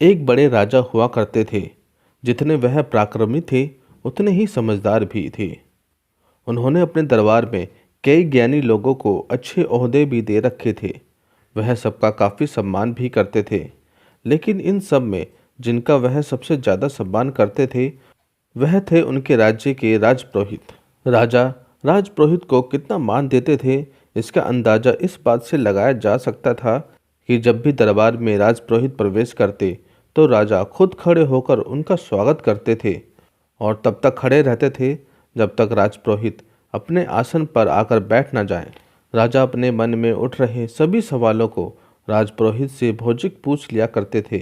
एक बड़े राजा हुआ करते थे। जितने वह पराक्रमी थे उतने ही समझदार भी थे। उन्होंने अपने दरबार में कई ज्ञानी लोगों को अच्छे ओहदे भी दे रखे थे। वह सबका काफ़ी सम्मान भी करते थे। लेकिन इन सब में जिनका वह सबसे ज़्यादा सम्मान करते थे वह थे उनके राज्य के राजपुरोहित। राजा राजपुरोहित को कितना मान देते थे इसका अंदाज़ा इस बात से लगाया जा सकता था कि जब भी दरबार में राजपुरोहित प्रवेश करते तो राजा खुद खड़े होकर उनका स्वागत करते थे और तब तक खड़े रहते थे जब तक राजपुरोहित अपने आसन पर आकर बैठ न जाएं। राजा अपने मन में उठ रहे सभी सवालों को राजपुरोहित से भौजिक पूछ लिया करते थे।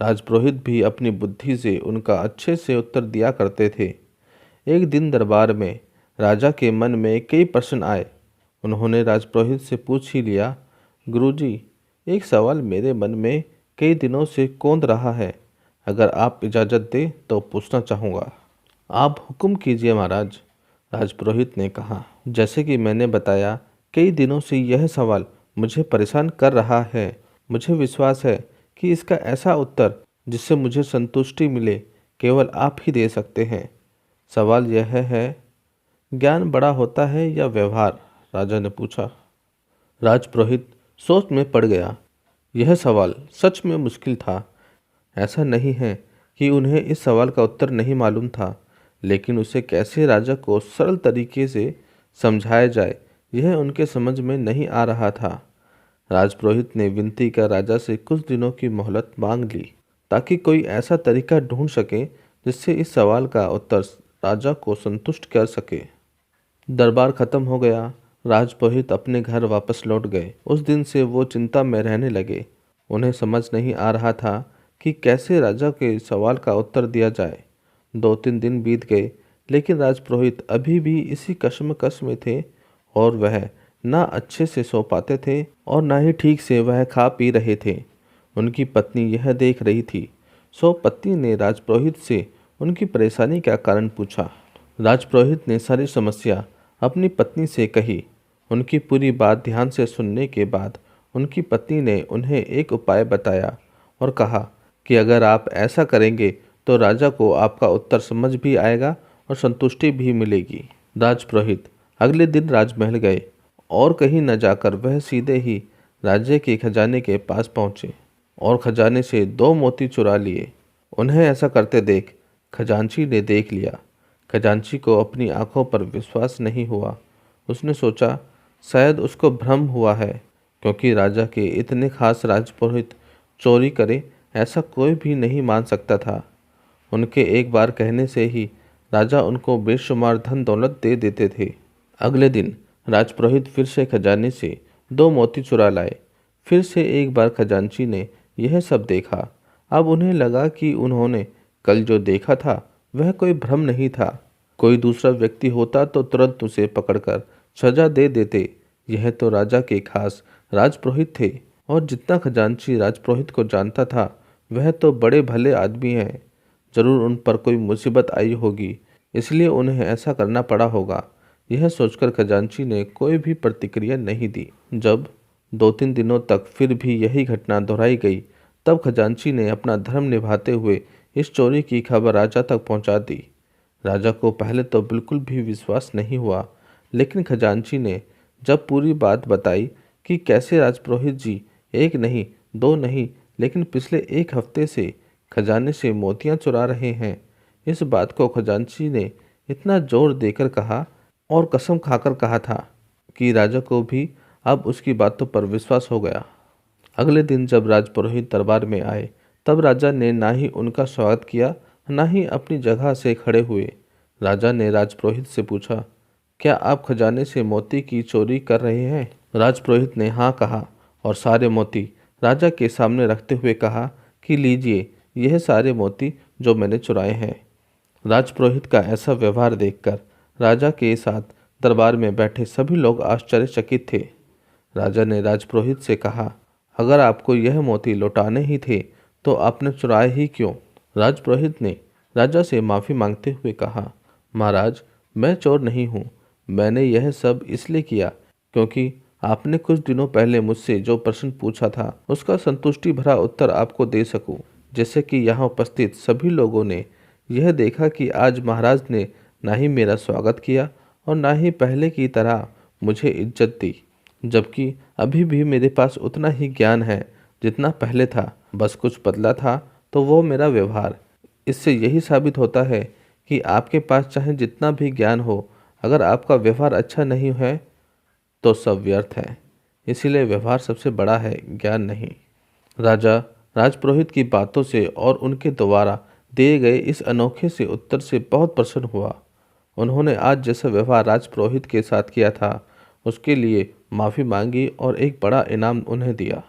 राजपुरोहित भी अपनी बुद्धि से उनका अच्छे से उत्तर दिया करते थे। एक दिन दरबार में राजा के मन में कई प्रश्न आए। उन्होंने राजपुरोहित से पूछ ही लिया, गुरुजी, एक सवाल मेरे मन में कई दिनों से कौंध रहा है। अगर आप इजाज़त दें तो पूछना चाहूँगा। आप हुक्म कीजिए महाराज, राजपुरोहित ने कहा। जैसे कि मैंने बताया, कई दिनों से यह सवाल मुझे परेशान कर रहा है। मुझे विश्वास है कि इसका ऐसा उत्तर जिससे मुझे संतुष्टि मिले केवल आप ही दे सकते हैं। सवाल यह है, ज्ञान बड़ा होता है या व्यवहार? राजा ने पूछा। राजपुरोहित सोच में पड़ गया। यह सवाल सच में मुश्किल था। ऐसा नहीं है कि उन्हें इस सवाल का उत्तर नहीं मालूम था, लेकिन उसे कैसे राजा को सरल तरीके से समझाया जाए यह उनके समझ में नहीं आ रहा था। राजपुरोहित ने विनती कर राजा से कुछ दिनों की मोहलत मांग ली ताकि कोई ऐसा तरीका ढूंढ सके जिससे इस सवाल का उत्तर राजा को संतुष्ट कर सके। दरबार खत्म हो गया। राजपुरोहित अपने घर वापस लौट गए। उस दिन से वो चिंता में रहने लगे। उन्हें समझ नहीं आ रहा था कि कैसे राजा के सवाल का उत्तर दिया जाए। 2-3 दिन बीत गए, लेकिन राजपुरोहित अभी भी इसी कश्मकश में थे और वह ना अच्छे से सो पाते थे और ना ही ठीक से वह खा पी रहे थे। उनकी पत्नी यह देख रही थी। सो पत्नी ने राजपुरोहित से उनकी परेशानी का कारण पूछा। राजपुरोहित ने सारी समस्या अपनी पत्नी से कही। उनकी पूरी बात ध्यान से सुनने के बाद उनकी पत्नी ने उन्हें एक उपाय बताया और कहा कि अगर आप ऐसा करेंगे तो राजा को आपका उत्तर समझ भी आएगा और संतुष्टि भी मिलेगी। राजपुरोहित अगले दिन राजमहल गए और कहीं न जाकर वह सीधे ही राज्य के खजाने के पास पहुंचे और खजाने से 2 मोती चुरा लिए। उन्हें ऐसा करते देख खजांची ने देख लिया। खजांची को अपनी आंखों पर विश्वास नहीं हुआ। उसने सोचा शायद उसको भ्रम हुआ है, क्योंकि राजा के इतने खास राजपुरोहित चोरी करे ऐसा कोई भी नहीं मान सकता था। उनके एक बार कहने से ही राजा उनको बेशुमार धन दौलत दे देते थे। अगले दिन राजपुरोहित फिर से खजाने से 2 मोती चुरा लाए। फिर से एक बार खजांची ने यह सब देखा। अब उन्हें लगा कि उन्होंने कल जो देखा था वह कोई भ्रम नहीं था। कोई दूसरा व्यक्ति होता तो तुरंत उसे पकड़कर सजा दे देते। यह तो राजा के खास राजपुरोहित थे और जितना खजांची राजपुरोहित को जानता था वह तो बड़े भले आदमी हैं। जरूर उन पर कोई मुसीबत आई होगी, इसलिए उन्हें ऐसा करना पड़ा होगा। यह सोचकर खजांची ने कोई भी प्रतिक्रिया नहीं दी। जब 2-3 दिनों तक फिर भी यही घटना दोहराई गई, तब खजांची ने अपना धर्म निभाते हुए इस चोरी की खबर राजा तक पहुंचा दी। राजा को पहले तो बिल्कुल भी विश्वास नहीं हुआ, लेकिन खजांची ने जब पूरी बात बताई कि कैसे राजपुरोहित जी 1 नहीं 2 नहीं लेकिन पिछले 1 हफ्ते से खजाने से मोतियां चुरा रहे हैं, इस बात को खजांची ने इतना जोर देकर कहा और कसम खाकर कहा था कि राजा को भी अब उसकी बातों पर विश्वास हो गया। अगले दिन जब राजपुरोहित दरबार में आए, तब राजा ने ना ही उनका स्वागत किया, ना ही अपनी जगह से खड़े हुए। राजा ने राजपुरोहित से पूछा, क्या आप खजाने से मोती की चोरी कर रहे हैं? राजपुरोहित ने हाँ कहा और सारे मोती राजा के सामने रखते हुए कहा कि लीजिए, यह सारे मोती जो मैंने चुराए हैं। राजपुरोहित का ऐसा व्यवहार देखकर राजा के साथ दरबार में बैठे सभी लोग आश्चर्यचकित थे। राजा ने राजपुरोहित से कहा, अगर आपको यह मोती लौटाने ही थे तो आपने चुराए ही क्यों? राजपुरोहित ने राजा से माफ़ी मांगते हुए कहा, महाराज, मैं चोर नहीं हूँ। मैंने यह सब इसलिए किया क्योंकि आपने कुछ दिनों पहले मुझसे जो प्रश्न पूछा था उसका संतुष्टि भरा उत्तर आपको दे सकूं। जैसे कि यहाँ उपस्थित सभी लोगों ने यह देखा कि आज महाराज ने ना ही मेरा स्वागत किया और ना ही पहले की तरह मुझे इज्जत दी, जबकि अभी भी मेरे पास उतना ही ज्ञान है जितना पहले था, बस कुछ बदला था तो वो मेरा व्यवहार। इससे यही साबित होता है कि आपके पास चाहे जितना भी ज्ञान हो, अगर आपका व्यवहार अच्छा नहीं है तो सब व्यर्थ है। इसीलिए व्यवहार सबसे बड़ा है, ज्ञान नहीं। राजा राजपुरोहित की बातों से और उनके द्वारा दिए गए इस अनोखे से उत्तर से बहुत प्रसन्न हुआ। उन्होंने आज जैसा व्यवहार राजपुरोहित के साथ किया था उसके लिए माफ़ी मांगी और एक बड़ा इनाम उन्हें दिया।